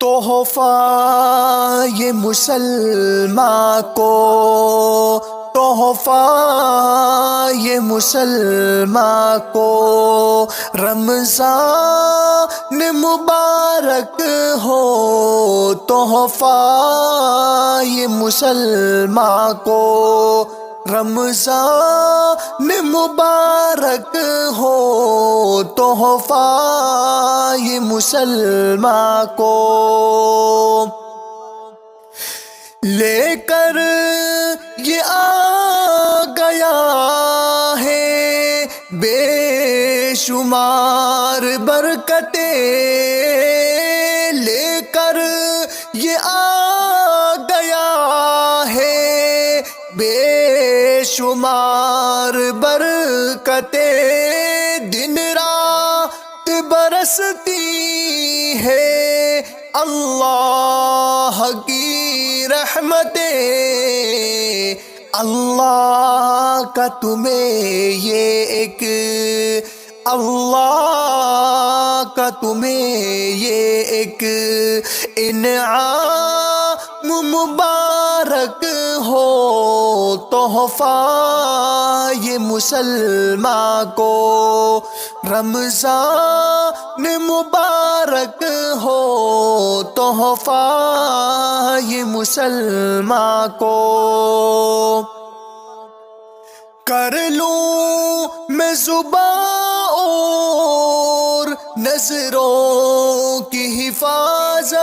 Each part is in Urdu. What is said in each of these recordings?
تحفہ یہ مسلماں کو، تحفہ یہ مسلماں کو، رمضان مبارک ہو۔ تحفہ یہ مسلماں کو، رمضان مبارک ہو۔ تحفہ یہ مسلماں کو، لے کر یہ آ گیا ہے بے شمار برکتیں، لے کر یہ آ گیا ہے بے شمار برکتیں، دن رات برستی ہے اللہ کی رحمتیں۔ اللہ کا تمہیں یہ ایک، اللہ کا تمہیں یہ ایک انعام مبارک ہو۔ تحفہ یہ مسلماں کو، رمضان مبارک ہو۔ تحفہ یہ مسلماں کو، کر لوں میں زباں اور نظروں کی حفاظت،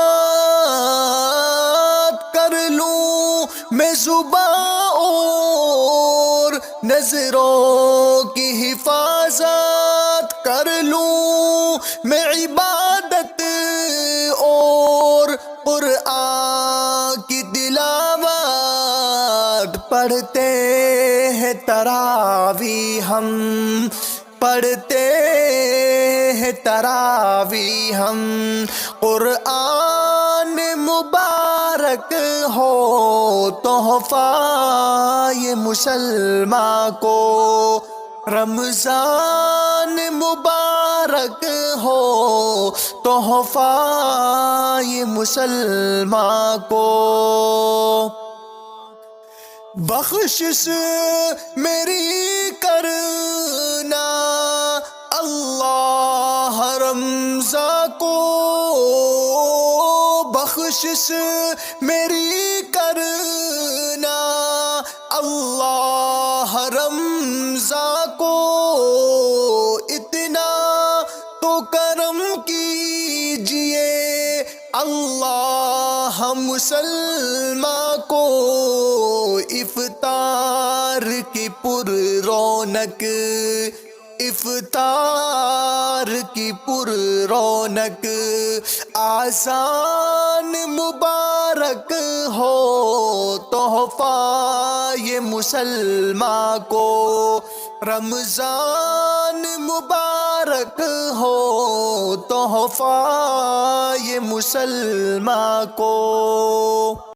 کر لوں میں زباں اور نظروں کی حفاظت، کر لوں میں عبادت اور قرآن کی تلاوت، پڑھتے ہیں تراویح ہم، پڑھتے ہیں تراویح ہم، قرآن مبارک ہو۔ تحفہ یہ مسلماں کو، رمضان مبارک ہو۔ تحفہ یہ مسلماں کو، بخشش میری کرنا اللہ رمضان کو، بخشش میری کرنا اللہ رمضان کو، اتنا تو کرم کیجئے اللہ مسلماں کو، افطار کی پر رونق، افطار کی پر رونق، آذان مبارک ہو۔ تحفہ یہ مسلماں کو، رمضان مبارک ہو۔ تحفہ یہ مسلماں کو۔